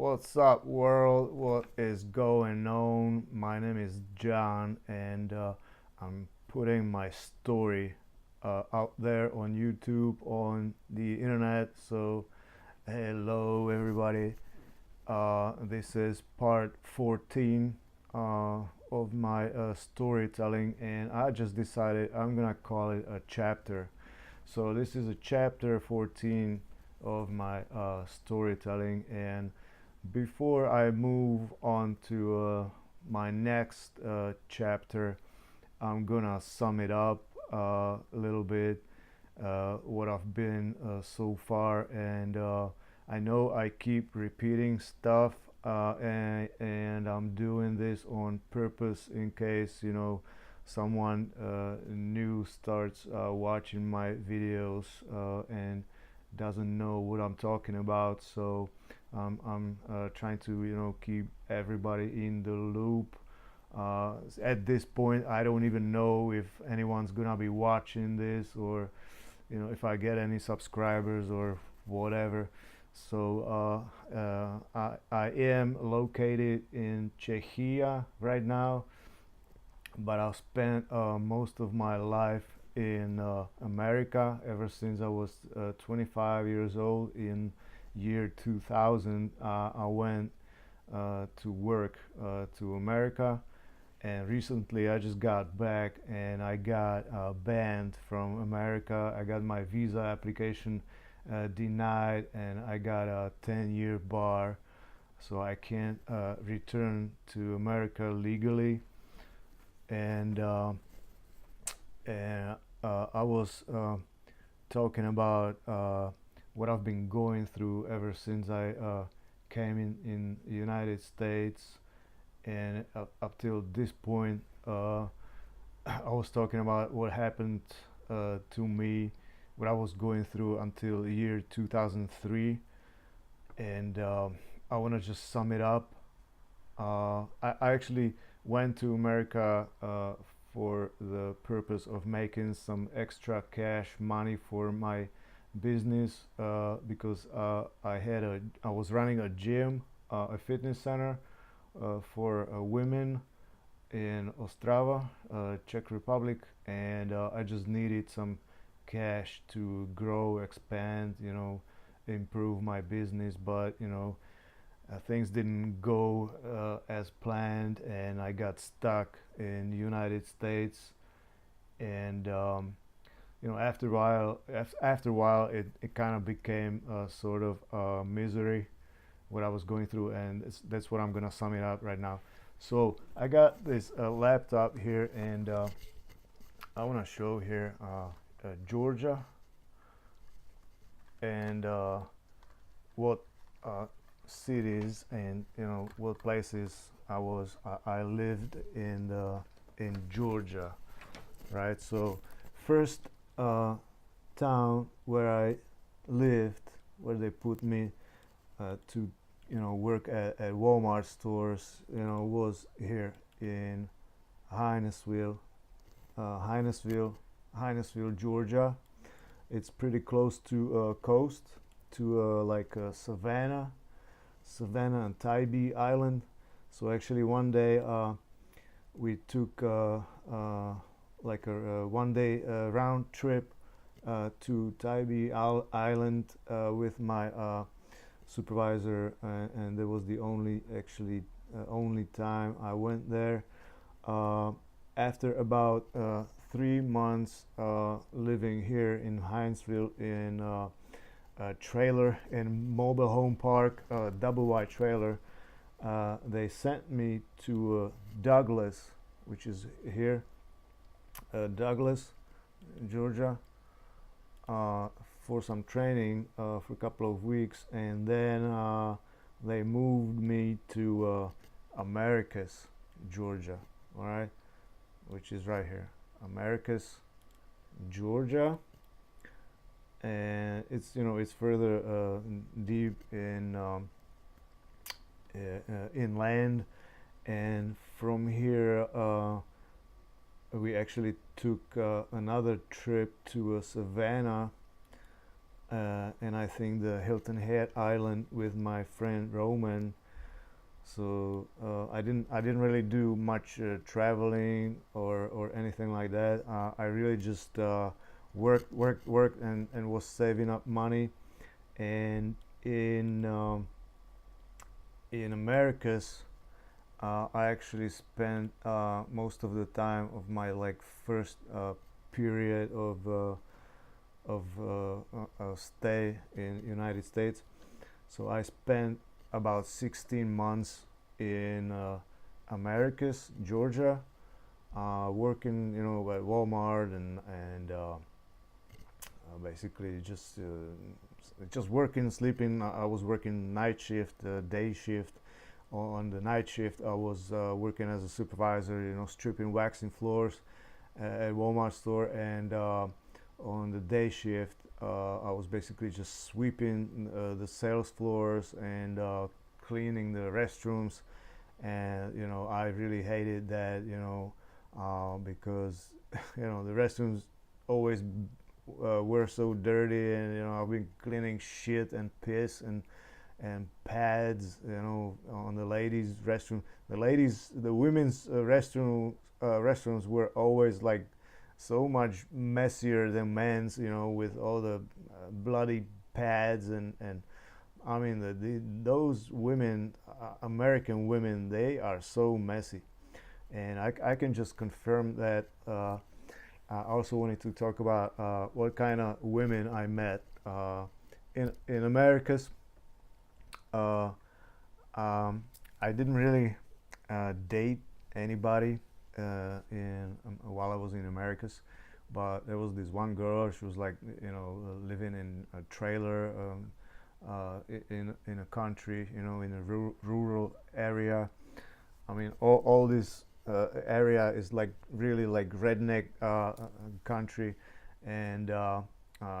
What's up, world? What is going on? My name is John, and I'm putting my story out there on YouTube, on the internet. So, hello, everybody. This is part 14 of my storytelling, and I just decided I'm gonna call it a chapter. So, this is a chapter 14 of my storytelling, and before I move on to my next chapter, I'm gonna sum it up a little bit, what I've been so far, and I know I keep repeating stuff, and I'm doing this on purpose in case someone new starts watching my videos and doesn't know what I'm talking about. So I'm trying to keep everybody in the loop. At this point, I don't even know if anyone's gonna be watching this, or if I get any subscribers or whatever. So I am located in Czechia right now, but I've spent most of my life in America ever since I was 25 years old. In year 2000, I went to work to America, and recently I just got back and I got banned from America. I got my visa application denied, and I got a 10-year bar, so I can't return to America legally. And I was talking about what I've been going through ever since I came in the United States, and up till this point, I was talking about what happened to me, what I was going through until the year 2003, and I want to just sum it up. I actually went to America for the purpose of making some extra cash money for my business, because I was running a gym, a fitness center for women in Ostrava, Czech Republic, and I just needed some cash to grow, expand, improve my business. But things didn't go as planned, and I got stuck in the United States. And after a while, it kind of became a sort of misery what I was going through, and that's what I'm gonna sum it up right now. So I got this laptop here, and I want to show here Georgia, and what cities and what places I lived in Georgia, right? So first town where I lived, where they put me to work at Walmart stores, was here in Hinesville, Hinesville, Georgia. It's pretty close to coast, to like Savannah and Tybee Island. So actually, one day we took like a one-day round trip to Tybee Island with my supervisor, and that was the only time I went there. After about 3 months living here in Hinesville in a trailer in mobile home park, double wide trailer, they sent me to Douglas, which is here, Douglas, Georgia, for some training for a couple of weeks, and then they moved me to Americus, Georgia. All right, which is right here, Americus, Georgia, and it's further deep in inland, and from here we actually took another trip to Savannah, and I think the Hilton Head Island with my friend Roman. So I didn't really do much traveling or anything like that. I really just worked and was saving up money. And in in Americas, I actually spent most of the time of my like first period of stay in United States. So I spent about 16 months in Americas, Georgia, working, at Walmart and basically just working, sleeping. I was working night shift, day shift. On the night shift, I was working as a supervisor, stripping, waxing floors at Walmart store, and on the day shift, I was basically just sweeping the sales floors and cleaning the restrooms. And I really hated that, because the restrooms always were so dirty, and I've been cleaning shit and piss and pads, on the ladies' restroom. The women's restrooms were always like so much messier than men's, with all the bloody pads and I mean those women, American women, they are so messy, and I can just confirm that. I also wanted to talk about what kind of women I met in Americas. Uh, I didn't really date anybody while I was in Americas, but there was this one girl. She was like, living in a trailer, in a country, in a rural area. I mean, all this area is like really like redneck country, and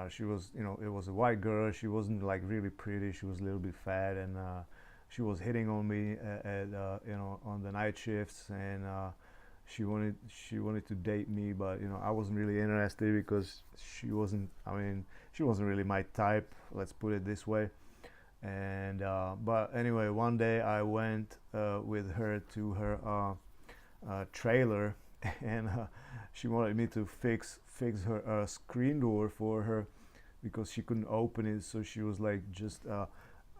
she was, it was a white girl. She wasn't like really pretty. She was a little bit fat, and she was hitting on me on the night shifts, and she wanted to date me, but I wasn't really interested because she wasn't. I mean, she wasn't really my type. Let's put it this way. And but anyway, one day I went with her to her trailer, and she wanted me to fix her screen door for her because she couldn't open it. So she was like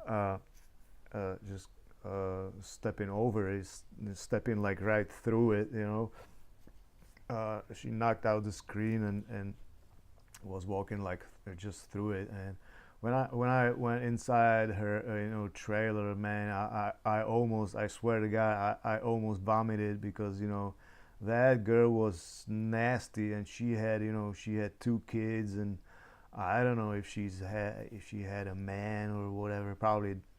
uh, just stepping over it, stepping like right through it. She knocked out the screen and was walking like just through it. And when I went inside her trailer, man, I almost, I swear to God, I almost vomited because that girl was nasty, and she had two kids, and I don't know if she had a man or whatever.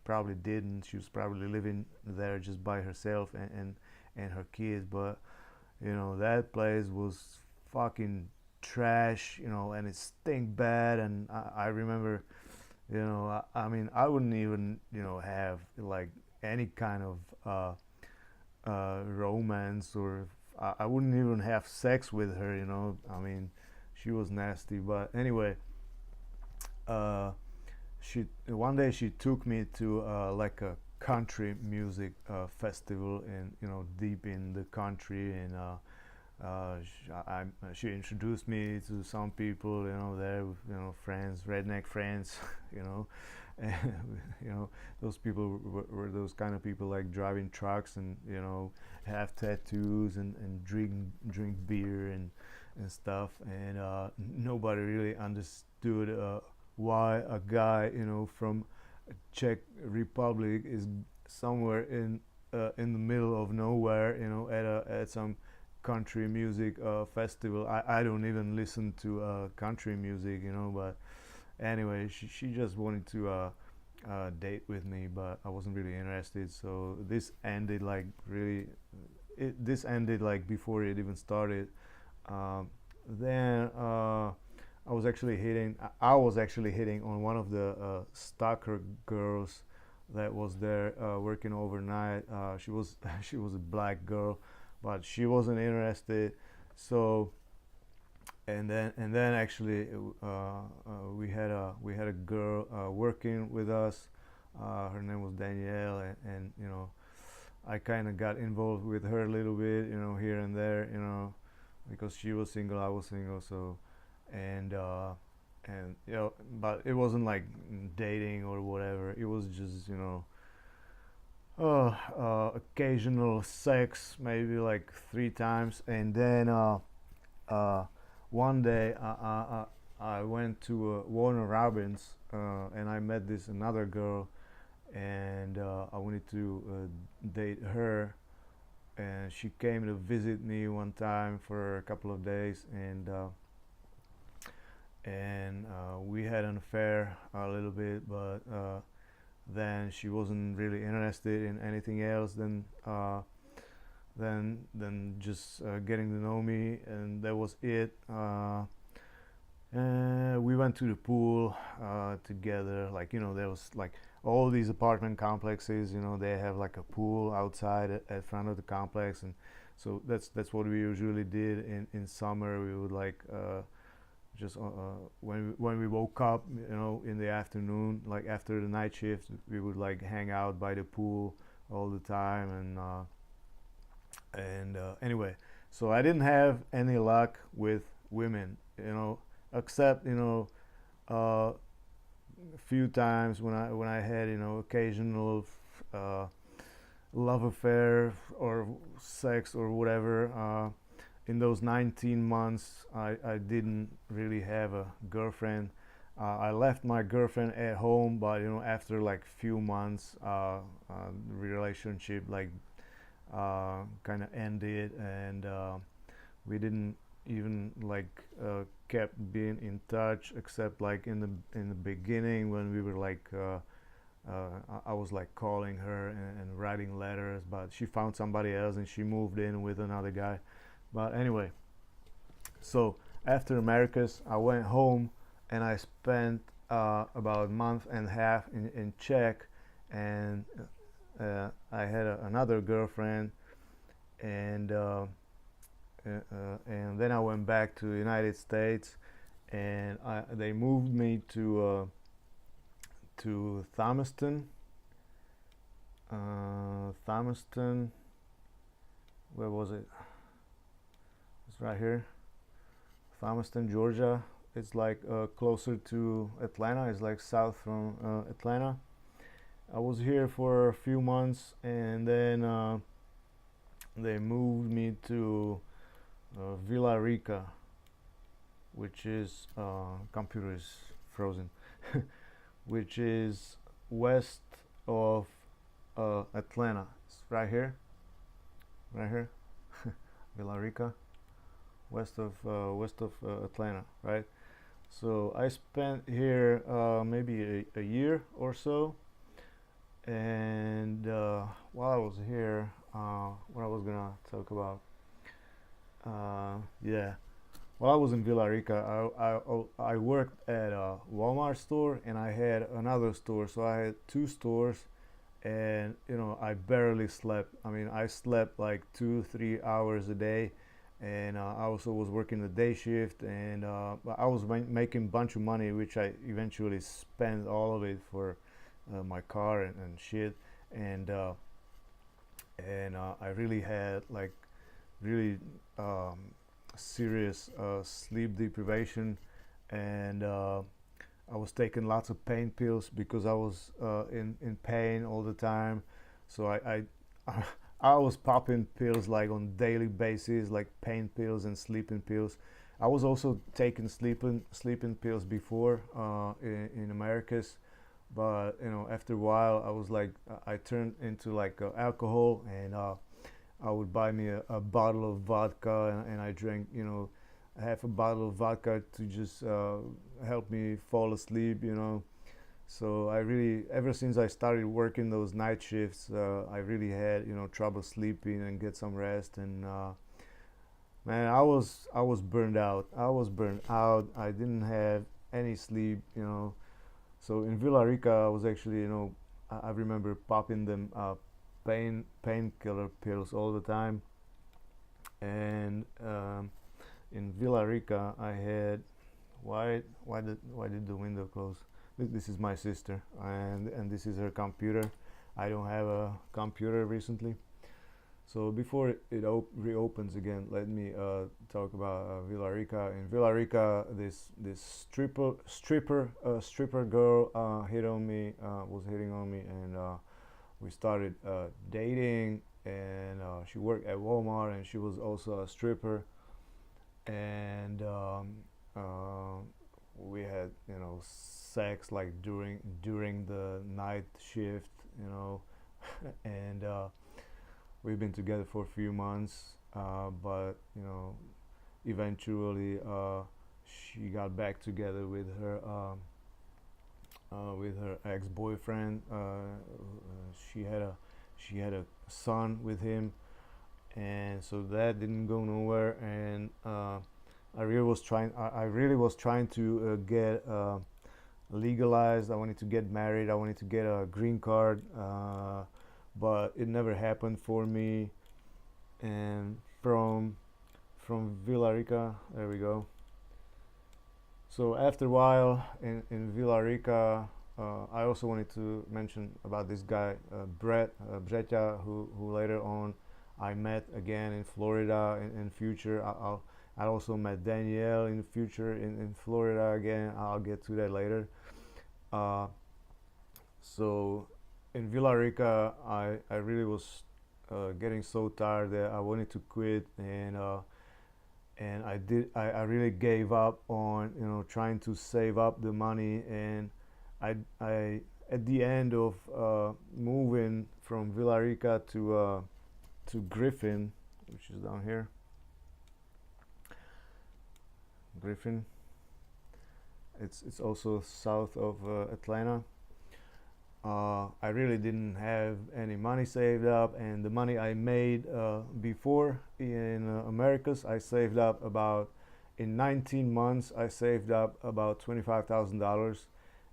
Probably didn't. She was probably living there just by herself and her kids. But that place was fucking trash, and it stink bad. And I remember, I mean, I wouldn't even have like any kind of romance, or I wouldn't even have sex with her. I mean, she was nasty. But anyway, she one day she took me to like a country music festival, in deep in the country. And she introduced me to some people, there, friends, redneck friends, and those people were those kind of people like driving trucks and have tattoos and drink beer and stuff. And nobody really understood why a guy from Czech Republic is somewhere in the middle of nowhere, at some country music festival. I don't even listen to country music, but anyway, she just wanted to date with me, but I wasn't really interested. So this ended like really, this ended like before it even started. Then I was actually hitting on one of the stalker girls that was there working overnight. She was she was a black girl, but she wasn't interested. So and then actually we had a girl working with us. Her name was Danielle, and I kind of got involved with her a little bit, here and there, because she was single, I was single, so and but it wasn't like dating or whatever. It was just occasional sex, maybe like 3 times, and then uh, one day I went to Warner Robins, and I met this another girl, and I wanted to date her, and she came to visit me one time for a couple of days, and we had an affair a little bit, but then she wasn't really interested in anything else than just getting to know me, and that was it. We went to the pool together. Like there was like all these apartment complexes. They have like a pool outside at front of the complex, and so that's what we usually did in summer. We would like just when we woke up, in the afternoon, like after the night shift, we would like hang out by the pool all the time, and anyway, so I didn't have any luck with women, except a few times when I had occasional uh, love affair or sex or whatever. In those 19 months, I didn't really have a girlfriend. I left my girlfriend at home, but after like few months, the relationship like kind of ended, and we didn't even like kept being in touch, except like in the beginning when we were like I was like calling her and writing letters, but she found somebody else and she moved in with another guy. But anyway, so after Americas, I went home and I spent about a month and a half in Czech, and I had another girlfriend, and and then I went back to the United States, and they moved me to Thomaston. Thomaston, where was it? It's right here, Thomaston, Georgia. It's like closer to Atlanta. It's like south from Atlanta. I was here for a few months, and then they moved me to Villa Rica, which is computer is frozen, which is west of Atlanta. It's right here, Villa Rica, west of Atlanta, right? So I spent here maybe a year or so, and while I was here, what I was gonna talk about, yeah. While I was in Villa Rica, I worked at a Walmart store, and I had another store, so I had two stores, and I barely slept. I mean, I slept like 2 3 hours a day, and I also was working the day shift, and I was making a bunch of money, which I eventually spent all of it for my car and shit, and I really had like really serious sleep deprivation, and I was taking lots of pain pills because I was in pain all the time. So I was popping pills like on daily basis, like pain pills and sleeping pills. I was also taking sleeping pills before in Americas, but after a while I was like I turned into like alcohol, and I would buy me a bottle of vodka, and I drank half a bottle of vodka to just help me fall asleep. So I really, ever since I started working those night shifts, I really had trouble sleeping and get some rest, and man, I was burned out. I was burned out. I didn't have any sleep. So in Villa Rica, I was actually, I remember popping them painkiller pills all the time, and in Villarica, I had why did the window close? This is my sister, and this is her computer. I don't have a computer recently. So before it reopens again, let me talk about Villarica. In Villarica, this stripper girl was hitting on me, and we started dating. And she worked at Walmart, and she was also a stripper. And we had, sex like during the night shift, and we've been together for a few months, but eventually she got back together with her ex-boyfriend. She had a son with him, and so that didn't go nowhere. And I really was trying to get legalized. I wanted to get married. I wanted to get a green card, but it never happened for me. And from Villarica, there we go. So after a while in Villarica, I also wanted to mention about this guy, Bretja, who later on I met again in Florida in future. I also met Danielle in the future in Florida again. I'll get to that later. Uh, so in Villarica, I really was getting so tired that I wanted to quit, and I really gave up on trying to save up the money. And I at the end of moving from Villarica to Griffin, which is down here, Griffin. It's also south of Atlanta. I really didn't have any money saved up, and the money I made before in Americas, I saved up about, in 19 months, I saved up about $25,000.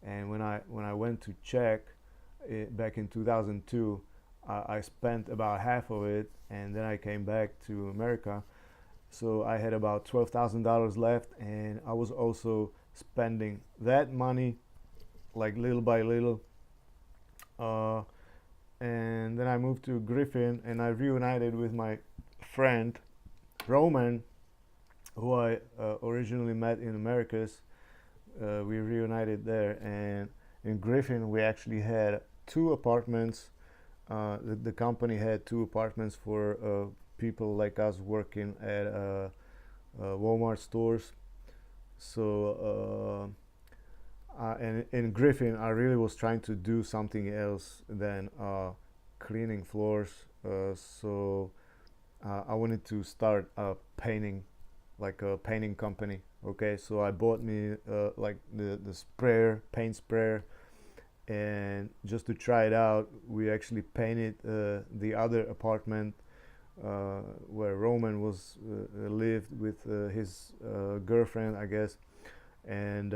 And when I went to check it back in 2002, I spent about half of it, and then I came back to America. So I had about $12,000 left, and I was also spending that money like little by little. Uh, and then I moved to Griffin, and I reunited with my friend Roman, who I originally met in Americas. We reunited there, and in Griffin we actually had two apartments. The company had two apartments for people like us working at Walmart stores. So and in Griffin, I really was trying to do something else than cleaning floors. So I wanted to start painting, like a painting company. Okay, so I bought me like the paint sprayer, and just to try it out, we actually painted the other apartment where Roman was lived with his girlfriend, I guess. And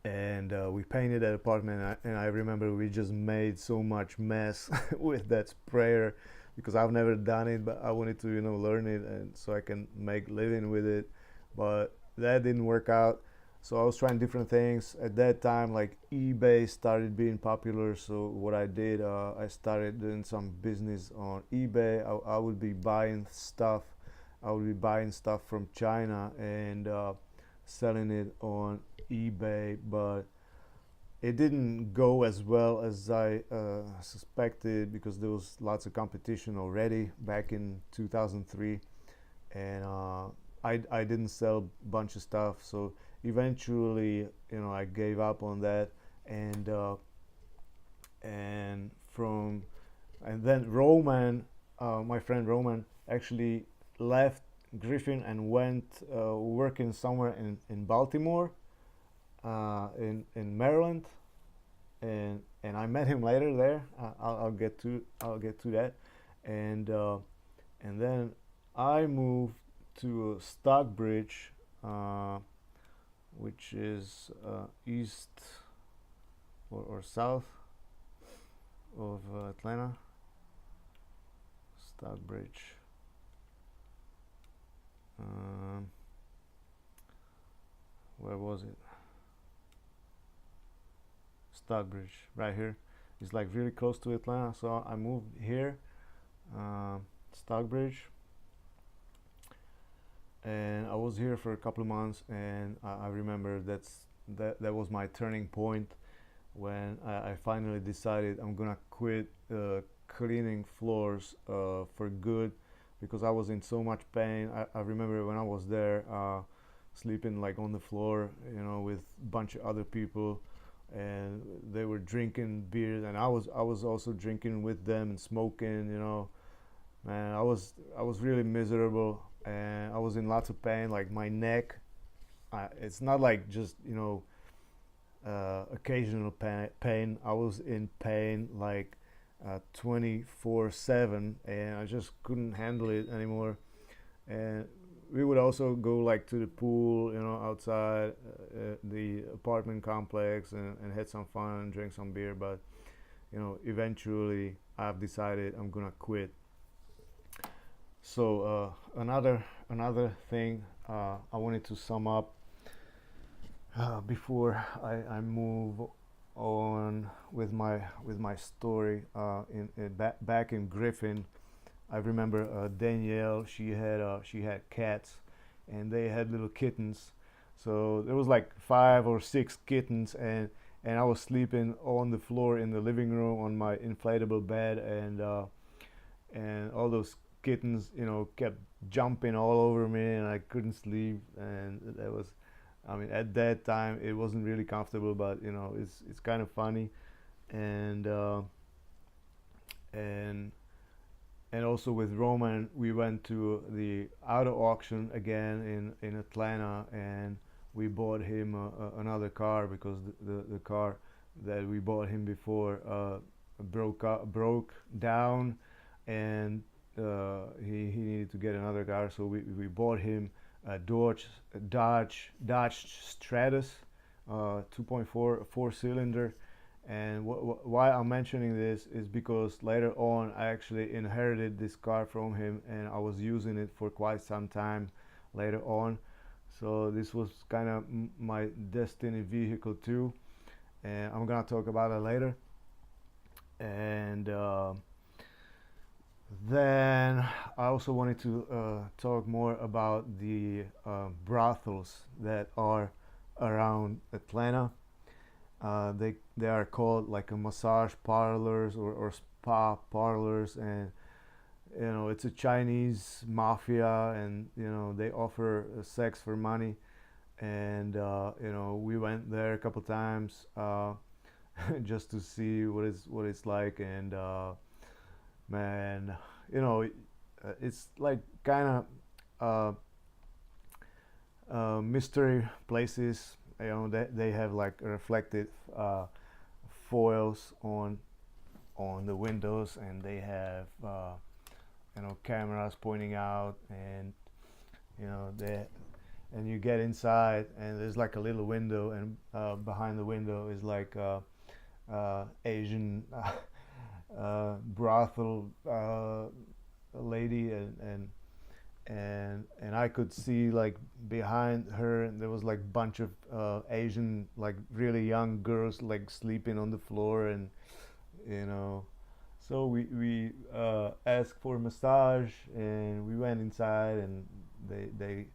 we painted that apartment, and I remember we just made so much mess with that sprayer, because I've never done it, but I wanted to learn it, and so I can make living with it. But that didn't work out, so I was trying different things at that time. Like eBay started being popular, so what I did, I started doing some business on eBay. I would be buying stuff. I would be buying stuff from China and selling it on eBay, but it didn't go as well as I suspected, because there was lots of competition already back in 2003. And I didn't sell a bunch of stuff, so eventually I gave up on that. And from and then Roman, my friend Roman, actually left Griffin and went working somewhere in Baltimore, in Maryland. And I met him later there. I'll get to that. And then I moved to Stockbridge, which is east or south of Atlanta. Stockbridge. Um, where was it? Stockbridge, right here. It's like really close to Atlanta, so I moved here, Stockbridge, and I was here for a couple of months, and I remember that was my turning point when I finally decided I'm gonna quit cleaning floors for good because I was in so much pain. I remember when I was there, sleeping like on the floor, with a bunch of other people, and they were drinking beers, and I was also drinking with them and smoking. Man, I was really miserable, and I was in lots of pain. Like my neck, it's not like just occasional pain. I was in pain like 24/7, and I just couldn't handle it anymore. And we would also go like to the pool, outside the apartment complex, and had some fun and drink some beer. But eventually, I've decided I'm gonna quit. So another thing I wanted to sum up before I move on with my story. Back in Griffin, I remember Danielle. She had cats, and they had little kittens. So there was like 5 or 6 kittens, and I was sleeping on the floor in the living room on my inflatable bed, and all those kittens, kept jumping all over me, and I couldn't sleep, and that was, I mean, at that time it wasn't really comfortable, but it's kind of funny, and and and also with Roman, we went to the auto auction again in Atlanta, and we bought him another car because the car that we bought him before broke down, and he needed to get another car, so we bought him a Dodge Stratus, 2.4 4-cylinder. And why I'm mentioning this is because later on I actually inherited this car from him, and I was using it for quite some time later on. So this was kind of my destiny vehicle too, and I'm gonna talk about it later. And then I also wanted to talk more about the brothels that are around Atlanta. They are called like a massage parlors or spa parlors, and it's a Chinese mafia, and they offer sex for money. And we went there a couple times just to see what it's like. And man, it's like kind of mystery places. They have like reflective foils on the windows, and they have cameras pointing out, and they and you get inside, and there's like a little window, and behind the window is like Asian brothel lady, and I could see like behind her, and there was like bunch of Asian, like really young girls like sleeping on the floor, and you know so we asked for a massage, and we went inside, and they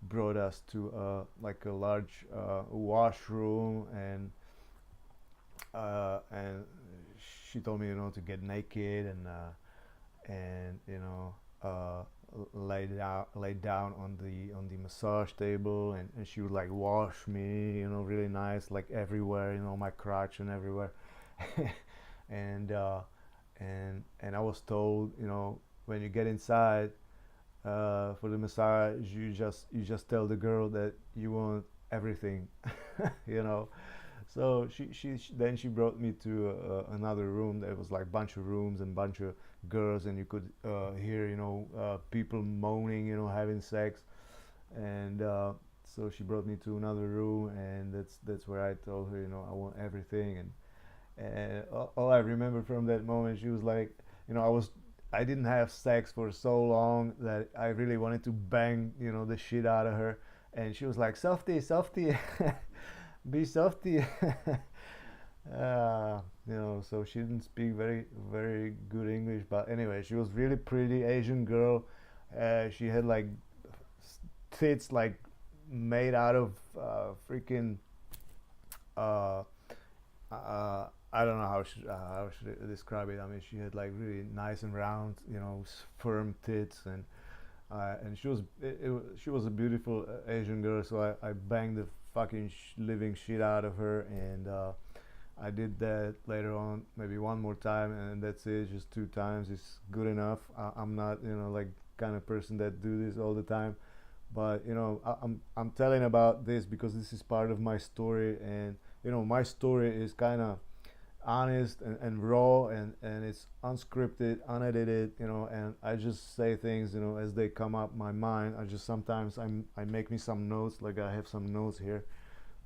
brought us to like a large washroom, and she told me to get naked, and lay down on the massage table, and she would like wash me, really nice, like everywhere, my crotch and everywhere. and and I was told, when you get inside for the massage, you just tell the girl that you want everything. you know so then she brought me to another room. There was like bunch of rooms and bunch of girls, and you could hear people moaning, having sex. And so she brought me to another room, and that's where I told her, I want everything. And all I remember from that moment, she was like, I was I didn't have sex for so long that I really wanted to bang, the shit out of her. And she was like, "Softy, softy, be softy." So she didn't speak very, very good English. But anyway, she was really pretty Asian girl. She had like tits like made out of freaking uh, I don't know how should I describe it. I mean, she had like really nice and round, firm tits, and she was a beautiful Asian girl. So I banged the fucking living shit out of her, and I did that later on, maybe one more time, and that's it. Just two times is good enough. I'm not, like kind of person that do this all the time, but I'm telling about this because this is part of my story, and my story is kind of honest and raw, and it's unscripted, unedited, and I just say things, as they come up my mind. I just sometimes I make me some notes, like I have some notes here,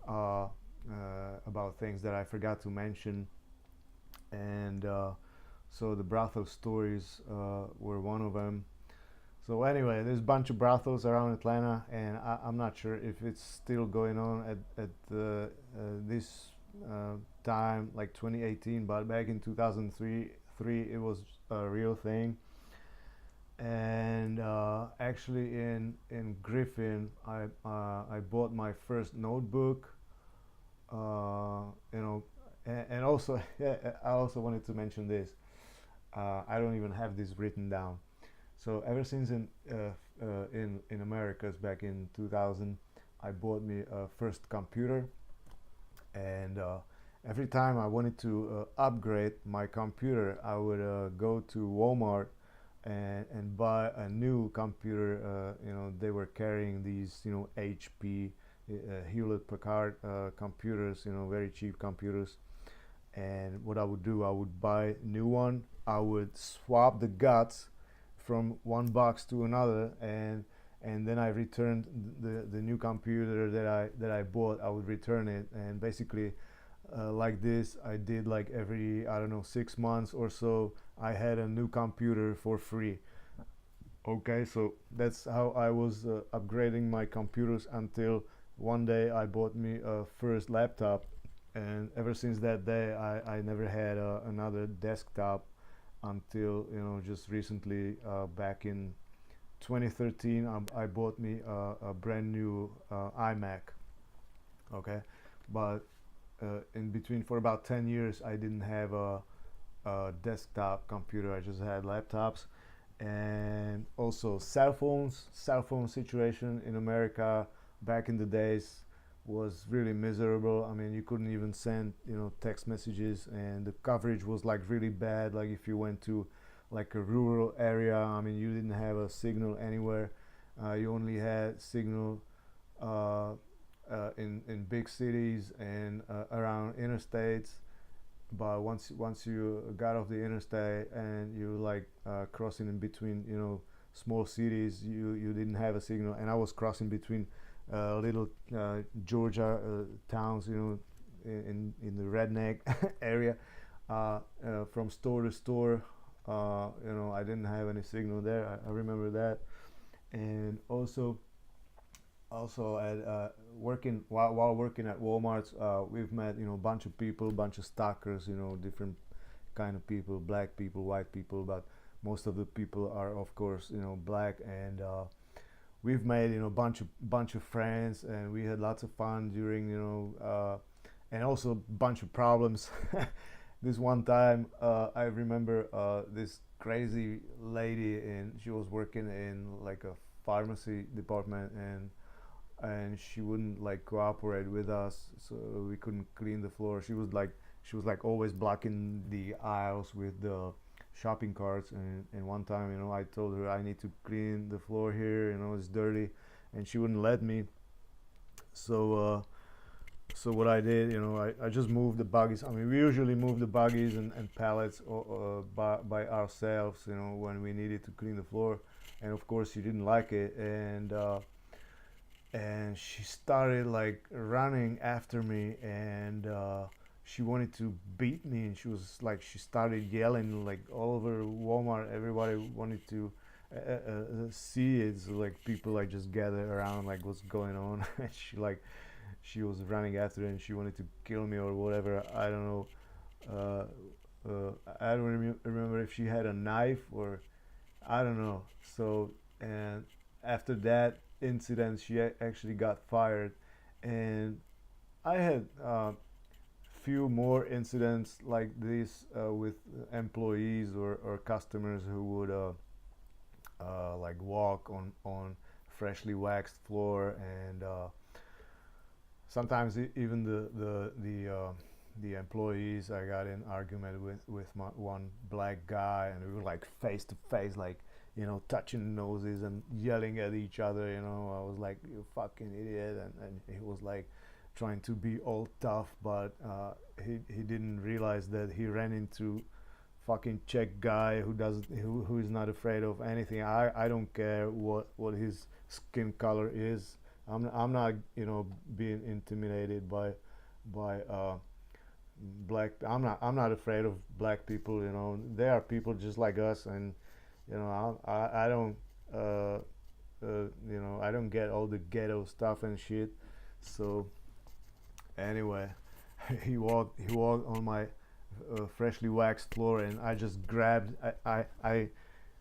uh, about things that I forgot to mention, and so the brothel stories were one of them. So anyway, there's a bunch of brothels around Atlanta, and I'm not sure if it's still going on at this time, like 2018. But back in 2003, it was a real thing. And actually, in Griffin, I bought my first notebook. And also, yeah, I also wanted to mention this. I don't even have this written down. So ever since in Americas back in 2000, I bought me a first computer, and every time I wanted to upgrade my computer, I would go to Walmart and buy a new computer. They were carrying these HP, Hewlett Packard computers, very cheap computers. And what I would do, I would buy a new one. I would swap the guts from one box to another, and then I returned the new computer that I bought. I would return it, and basically, like this, I did like every, I don't know, 6 months or so. I had a new computer for free. Okay, so that's how I was upgrading my computers until one day I bought me a first laptop, and ever since that day, I never had another desktop until just recently, back in 2013. I bought me a brand new iMac. Okay, but in between, for about 10 years, I didn't have a desktop computer. I just had laptops, and also cell phones. Cell phone situation in America back in the days was really miserable. I mean, you couldn't even send text messages, and the coverage was like really bad. Like if you went to like a rural area, I mean, you didn't have a signal anywhere. You only had signal uh, in big cities and around interstates. But once you got off the interstate and you like crossing in between small cities, you didn't have a signal. And I was crossing between little Georgia towns, in the redneck area, from store to store. I didn't have any signal there. I remember that. And also at working while working at Walmart, we've met a bunch of people, bunch of stalkers, different kind of people, black people, white people, but most of the people are of course black. And we've made bunch of friends, and we had lots of fun during and also bunch of problems. This one time, I remember this crazy lady, and she was working in like a pharmacy department, and she wouldn't like cooperate with us, so we couldn't clean the floor. She was like always blocking the aisles with the shopping carts, and one time I told her I need to clean the floor here, it's dirty, and she wouldn't let me. So what I did, I just moved the buggies. I mean, we usually move the buggies and pallets by ourselves, when we needed to clean the floor. And of course, she didn't like it, and she started like running after me, and she wanted to beat me, and she was like, she started yelling like all over Walmart. Everybody wanted to see it. So like people like just gather around like what's going on. And she was running after it, and she wanted to kill me or whatever. I don't know. Uh, I don't remember if she had a knife or I don't know. So and after that incident, she actually got fired, and I had few more incidents like this with employees or customers who would like walk on freshly waxed floor, and sometimes even the employees. I got in argument with one black guy, and we were like face to face, like touching noses and yelling at each other. I was like, "You fucking idiot," and he was like trying to be all tough, but he didn't realize that he ran into fucking Czech guy who is not afraid of anything. I don't care what his skin color is. I'm not being intimidated by black. I'm not afraid of black people. They are people just like us, and I don't uh, I don't get all the ghetto stuff and shit. So anyway, he walked on my freshly waxed floor, and I just grabbed. I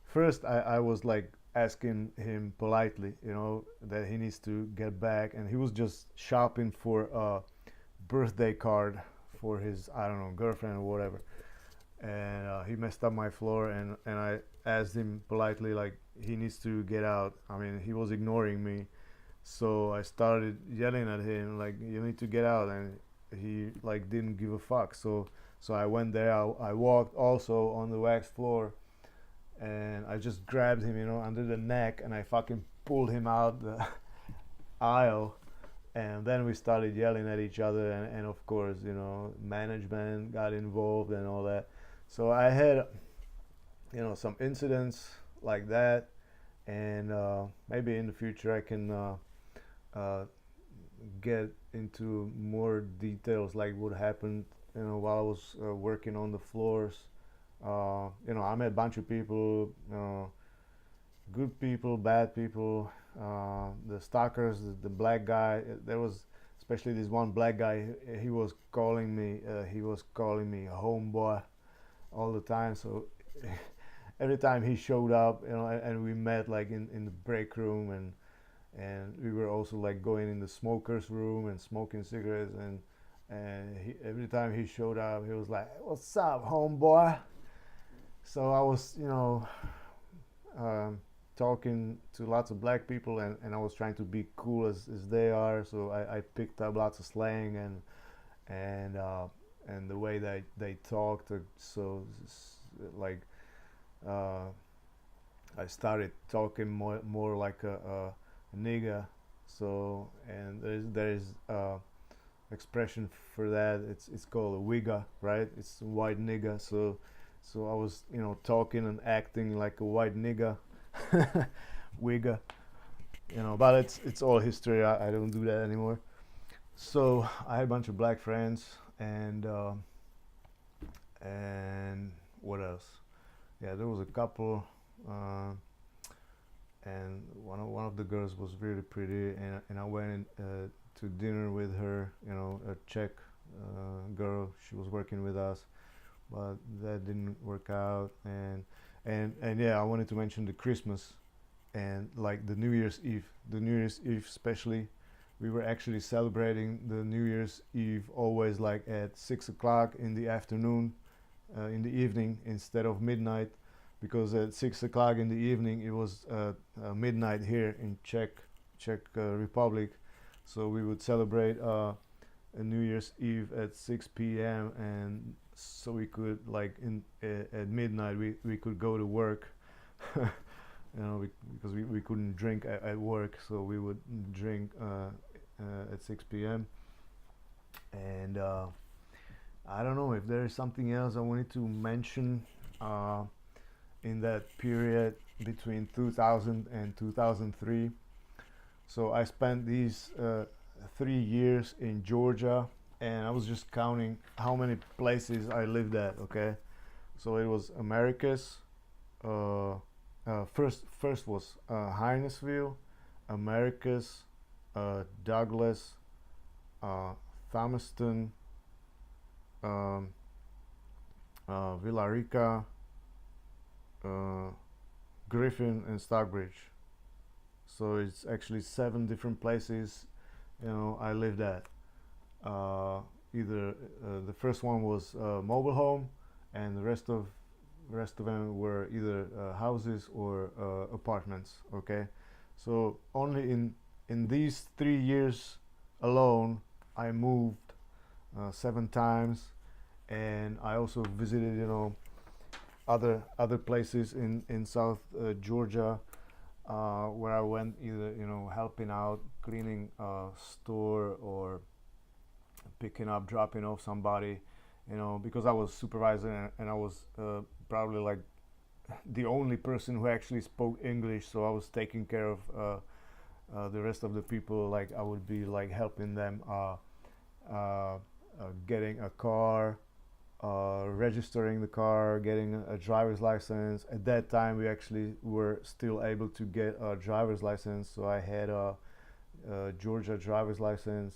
first I was like asking him politely, that he needs to get back, and he was just shopping for a birthday card for his, I don't know, girlfriend or whatever. And he messed up my floor, and I asked him politely, like, he needs to get out. I mean, he was ignoring me, so I started yelling at him like, you need to get out, and he like didn't give a fuck. So I went there. I walked also on the wax floor, and I just grabbed him, under the neck, and I fucking pulled him out the aisle. And then we started yelling at each other, and of course, management got involved and all that. So I had, some incidents like that, and maybe in the future I can uh, get into more details, like what happened, while I was working on the floors. I met a bunch of people, good people, bad people, the stalkers, the black guy. There was especially this one black guy. He was calling me homeboy all the time. So every time he showed up, and we met like in the break room, and we were also like going in the smokers room and smoking cigarettes, and every time he showed up, he was like, "What's up, homeboy?" So I was, um, talking to lots of black people, and I was trying to be cool as they are. So I picked up lots of slang, and and the way they talked. So like uh, I started talking more like a nigga. So and there's expression for that. It's called a wigga, right? It's a white nigga. So I was talking and acting like a white nigga, wigga. But it's all history. I don't do that anymore. So I had a bunch of black friends, and what else? Yeah, there was a couple, uh, and one of the girls was really pretty, and I went to dinner with her. A Czech girl. She was working with us, but that didn't work out. And yeah, I wanted to mention the Christmas and like the New Year's Eve. The New Year's Eve, especially, we were actually celebrating the New Year's Eve always like at 6 o'clock in the afternoon, in the evening instead of midnight, because at 6 o'clock in the evening it was midnight here in Czech Republic. So we would celebrate a New Year's Eve at 6 p.m. and so we could like at midnight we could go to work. Because we couldn't drink at work, so we would drink at 6 p.m. And I don't know if there is something else I wanted to mention in that period between 2000 and 2003. So I spent these 3 years in Georgia, and I was just counting how many places I lived at. Okay, so it was Americus. First was Hinesville, Americus, Douglas, Thomaston, um, Villarica, uh, Griffin, and Stockbridge. So it's actually 7 different places, I lived at. Uh, Either the first one was mobile home, and the rest of them were either houses or apartments. Okay, so only in these 3 years alone, I moved 7 times, and I also visited, other places in South Georgia, where I went either, helping out, cleaning a store, or picking up, dropping off somebody, because I was supervisor, and I was probably like the only person who actually spoke English. So I was taking care of the rest of the people. Like I would be like helping them getting a car, registering the car, getting a driver's license. At that time, we actually were still able to get a driver's license, so I had a Georgia driver's license.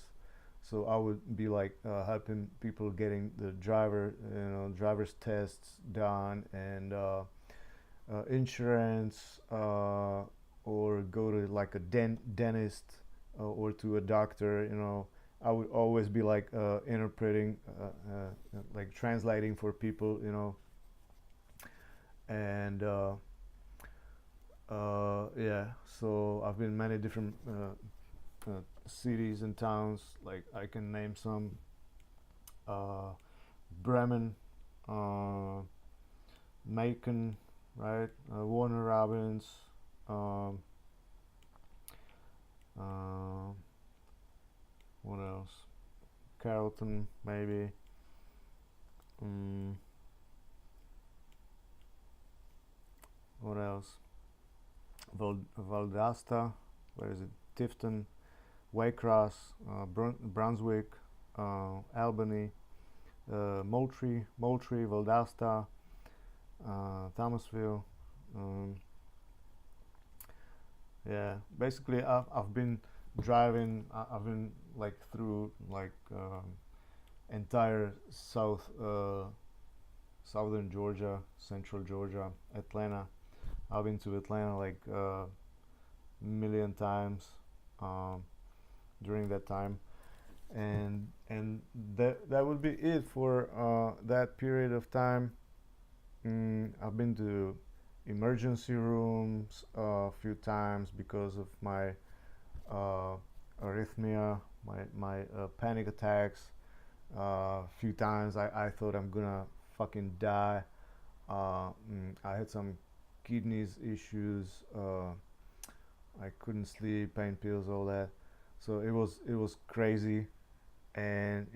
So I would be like helping people getting the driver's tests done, and insurance, or go to like a dentist, or to a doctor. I would always be like interpreting, like translating for people, and yeah. So I've been many different cities and towns. Like I can name some: uh, Bremen, Macon, right? Warner Robins, um, uh, what else? Carrollton, maybe. Mm, what else? Valdosta, where is it? Tifton, Waycross, Brunswick, Albany, Moultrie, Valdosta, Thomasville. Um, yeah, basically, I've been driving. I've been like through like entire southern Georgia, central Georgia, Atlanta. I've been to Atlanta like million times um, during that time, and that would be it for that period of time. I've been to emergency rooms a few times because of my uh, arrhythmia, my panic attacks. A few times I thought I'm gonna fucking die. I had some kidneys issues. I couldn't sleep, pain pills, all that. So it was crazy. And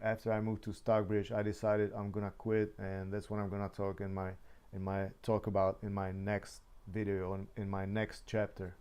after I moved to Stockbridge, I decided I'm gonna quit, and that's what I'm gonna talk about in my next video, in my next chapter.